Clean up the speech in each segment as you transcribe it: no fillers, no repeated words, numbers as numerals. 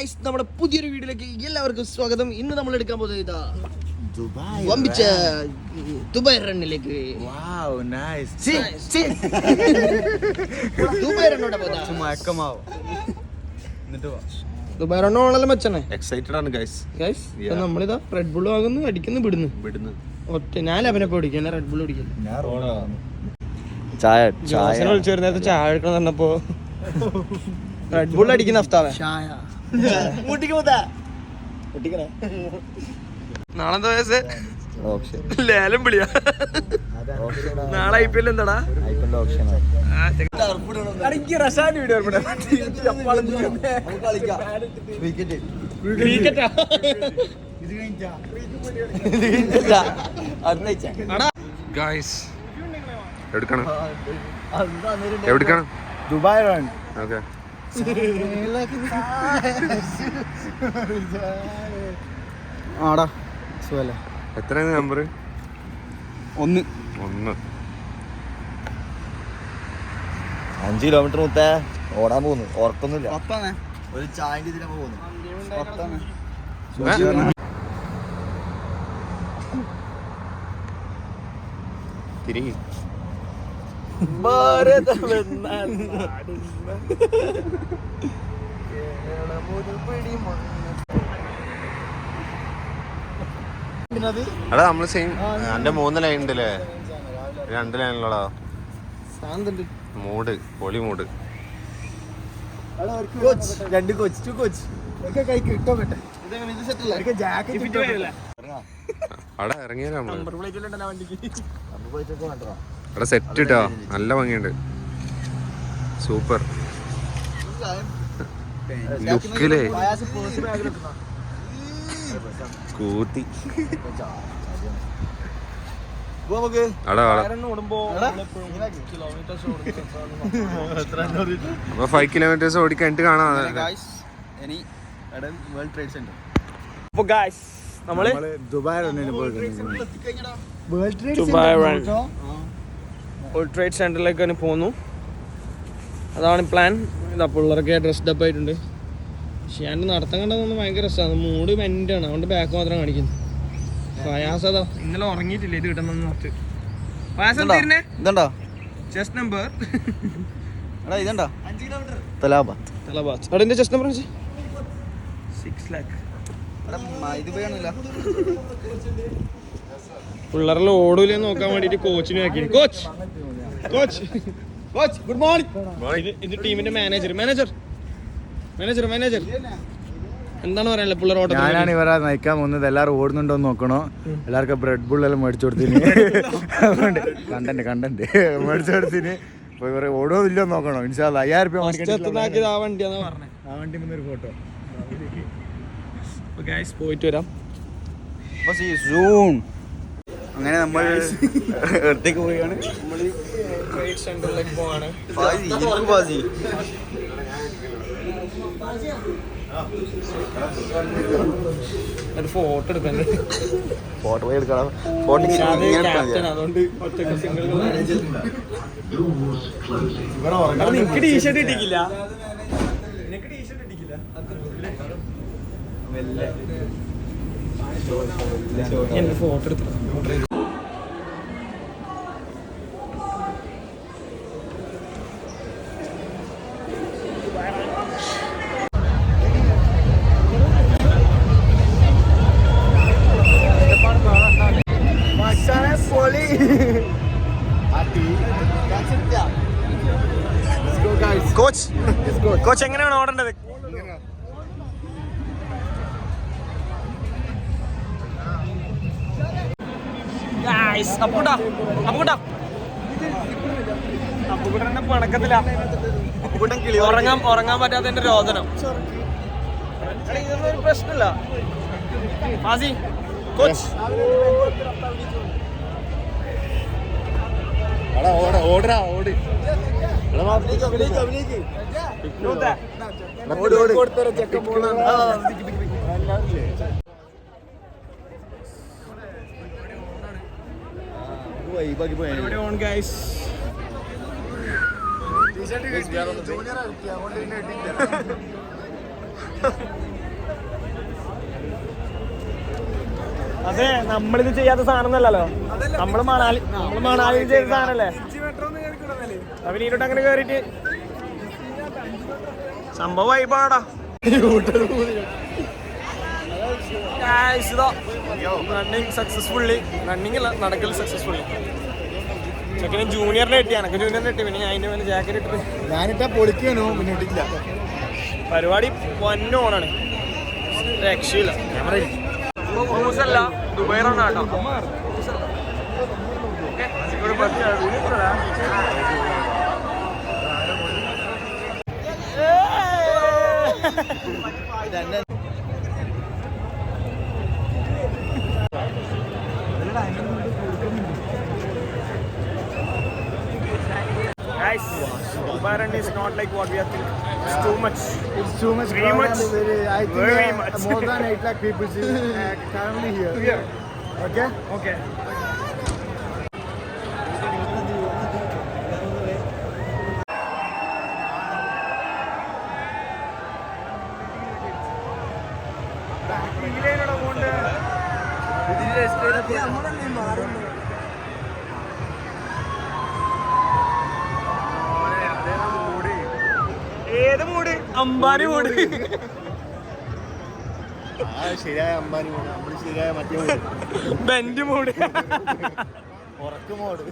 Guys, നമ്മുടെ പുതിയൊരു വീഡിയോയിലേക്ക് എല്ലാവർക്കും സ്വാഗതം. ഇന്ന് നമ്മൾ എടുക്കാൻ പോകുന്നത് ഇതാ വമ്പിച്ച ദുബായ് റണ്ണിലേക്ക്. ദുബായ് റണ്ണോടെ ദുബായ് റണ്ണോളെല്ലാം വെച്ചേ. എക്സൈറ്റഡ് ആണ് ഗൈസ്. നമ്മളിതാ റെഡ് ബുൾ വാങ്ങുന്നു, അടിക്കുന്നു, വിടുന്നു. ഒറ്റ ഞാൻ ലെവനപ്പം ഓടിക്കാൻ റെഡ് ബുൾ ഓടിക്കില്ല. ചായ വിളിച്ചു വരുന്നേരത്ത് ചായ എടുക്കണം പറഞ്ഞപ്പോ റെഡ് ബുൾ അടിക്കുന്ന അവസ്ഥാവേ. നാളെന്താ വയസ്സ് ലേലം വിളിയാ. നാളെ IPL എന്താടാ? എവിടെക്കണം? Dubai run. ഓക്കെ, ആടാ സുഖല്ലേ? എത്രയാണ് നമ്പർ? 1. 5 കിലോമീറ്റർ മുത്തേ ഓടാൻ പോകുന്നു. ഓർക്കൊന്നുമില്ല. ഒരു ചായന്റെ ഇതിലമ്മ പോകുന്നു. തിരികെ എടാ നമ്മള് സെയിം. എന്റെ 3 ലൈൻ ഉണ്ടല്ലേ, 2 ലൈനിലോടാ. മൂഡ് പൊളി മൂഡ്. അവിടെ ഇറങ്ങിയാലോ നമ്മള്. അവിടെ സെറ്റ് ഇട്ടോ, നല്ല ഭംഗിയുണ്ട്. സൂപ്പർ ലുക്കിലേ കൂത്തി. അപ്പൊ 5 കിലോമീറ്റേഴ്സ് ഓടിക്കഴിഞ്ഞിട്ട് കാണാം. നമ്മള് ദുബായ് റണ്ണിന് വേൾഡ് ട്രേഡ് സെന്ററിലേക്ക് പോന്നു. അതാണ് പ്ലാൻ. ഇതാ പിള്ളേരൊക്കെ ഡ്രസ്ഡ് അപ്പ് ആയിട്ടുണ്ട്. പക്ഷെ ഞാൻ നടത്താൻ കണ്ടതൊന്നും ഭയങ്കര രസമാണ്. മൂഡ് മെൻ്റാണ്, അതുകൊണ്ട് ബാക്ക് മാത്രം കാണിക്കുന്നു. പ്രയാസം അതാ ഇന്നലെ ഉറങ്ങിയിട്ടില്ല. ഇത് കിട്ടുന്ന ചെസ്റ്റ് നമ്പർ ഇതുണ്ടോ? 5 കിലോമീറ്റർ തലാബാത്ത്. അവിടെ ചെസ്റ്റ് നമ്പർ 6 lakh. പിള്ളേരെല്ലാം ഓടൂലെന്ന് നോക്കാൻ വേണ്ടിട്ട് കോച്ചിനെ ആക്കി. Coach good morning. ഇത് ടീമിന്റെ മാനേജർ എന്താണ് പറയാനുള്ളത് പിള്ളേർ ഓട്ടം? ഞാനാണ് ഇവരെ നയിക്കാൻ പോകുന്നത്. എല്ലാവരും ഓടുന്നുണ്ടോന്ന് നോക്കണോ. എല്ലാവർക്കും ബ്രെഡ് ബുള്ളെല്ലാം മേടിച്ചു കൊടുത്തിന്. അതുകൊണ്ട് കണ്ടന്റ് മേടിച്ചു കൊടുത്തിന്. അപ്പൊ ഇവരെ ഓടോ ഇല്ലോ നോക്കണോ. ഇൻഷാല്ലാ 5000 രൂപ ആ വണ്ടിയാന്ന് പറഞ്ഞത്. ആ വണ്ടി മുന്നൊരു ഫോട്ടോ പോയിട്ട് വരാം. അങ്ങനെ നമ്മൾ എടുത്തേക്ക് പോവുകയാണ്. ട്രേഡ് സെന്ററിലേക്ക് പോവാണ്. ഒരു ഫോട്ടോ എടുക്കാൻ. ഫോട്ടോ എടുക്കണം. അതുകൊണ്ട് നിനക്ക് ടീഷർട്ട് ഇട്ടിക്കില്ല. എന്റെ ഫോട്ടോ എടുത്തു. കോച്ച് എങ്ങനെയാണ് ഓടേണ്ടത്? അപ്പുകുട്ടനെ പണക്കത്തില്ല. ഉറങ്ങാൻ പറ്റാത്തതിന്റെ രോദനം. ഇതൊന്നും ഒരു പ്രശ്നമില്ല. കോച്ച് ഓടി T-shirt അതെ നമ്മളിത് ചെയ്യാത്ത സാധനം അല്ലല്ലോ. നമ്മള് മണാലി ചെയ്ത സാധനല്ലേ. അവനീരോട്ട് അങ്ങനെ കേറിട്ട് സംഭവം വൈബാടാ. റണ്ണിങ് സക്സസ്ഫുള്ളി, റണ്ണിങ് അല്ല നടക്കൽ സക്സസ്ഫുള്ളി. ചെക്കന് ജൂനിയറിനെ കിട്ടി, എനക്ക് ജൂനിയറിനെ കിട്ടി. പിന്നെ ഞാൻ അതിന്റെ മേലെ ജാക്കറ്റ് ഇട്ട് ഞാനിട്ടാ പൊളിക്കാനോ പിന്നെ ഇട്ടില്ല. പരിപാടി പൊന്നോണാണ്, രക്ഷയില്ല. ക്രൂസല്ല, ദുബൈറാണ് കേട്ടോ. Guys, Dubai run is not like what we are thinking. It's too much. It's too much. Very much. I think Very much. more than 8 lakh people currently here. Here. Okay? Okay. ഏത് മൂട്? അംബാനി മൂട്. ശരിയായ അമ്പാനി മൂട്, നമ്മള് ശരിയായ മറ്റേ മൂട്, bench മൂട്, ഉറക്ക് മൂട്.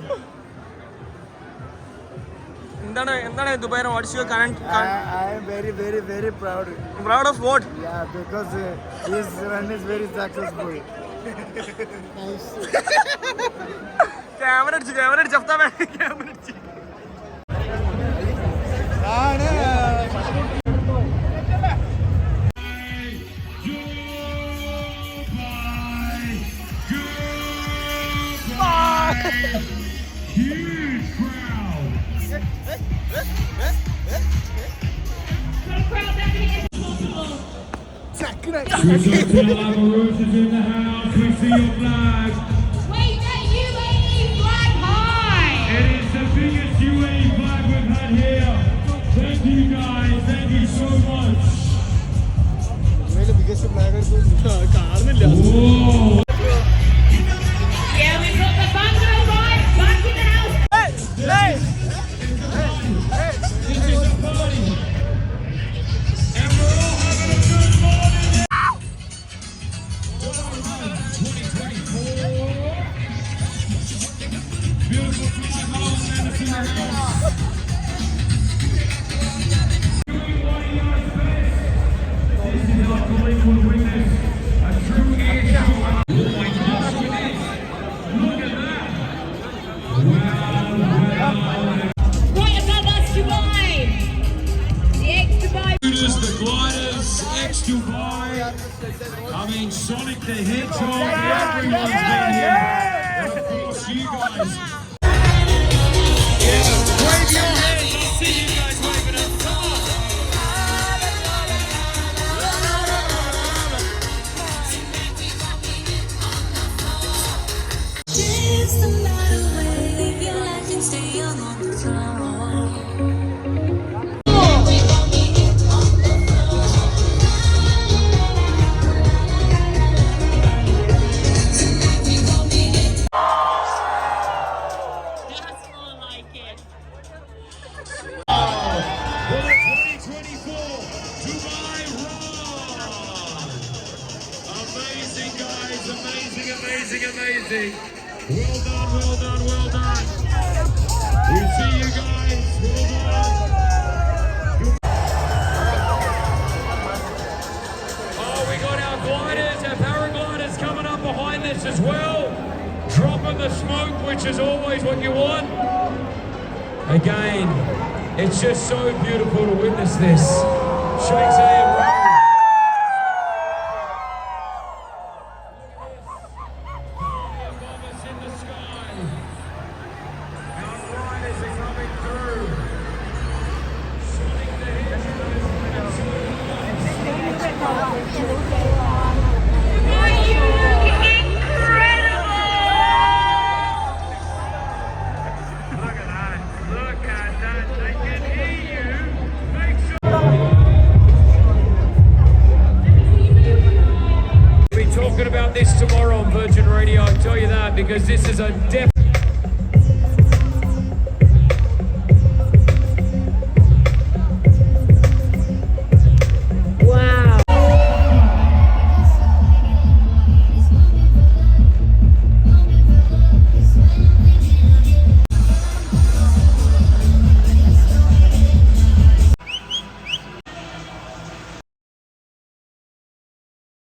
എന്താണ് Dubai? What's your current? I am very, very, very proud. Proud of what? Yeah, because this run is very successful. Camera അടിച്ചു അഫ്താ ക്യാമറ അടിച്ചു. Amarus is in the house. We see your flag. Wave that UAE flag high! It is the biggest UAE flag we've had here. Thank you guys. Thank you so much. Whoa. Yeah, we've got the bungalow vibe back in the house. Hey! This is a party. And we're all having a good morning. 2024. Beautiful flag home and it's in the house. Doing what he does best. This is our collective witness. A true air show. Oh my gosh, with this. Look at that. Right above us, Dubai. The ex-Dubai. The gliders, X-Dubai. I mean, Sonic the Hedgehog. Everyone's been here. And of course, you guys. Wave your hands. I see you guys waving at the top. Dance the night away, live your life and stay young on the floor. That's more like it. For the 2024 Dubai Run. Amazing, guys. Amazing, amazing, amazing. Well done, well done, well done. We see you guys. Well done. Oh, we got our gliders, our paragliders coming up behind this as well. Dropping the smoke, which is always what you want. Again, it's just so beautiful to witness this. Sheikh Zayed Road. Above us in the sky. Our riders are coming through. Sonic the Hedgehog is coming Look at that. Look at that. They can hear you. Make sure. We're talking about this tomorrow on Virgin Radio, I tell you that, because this is a definite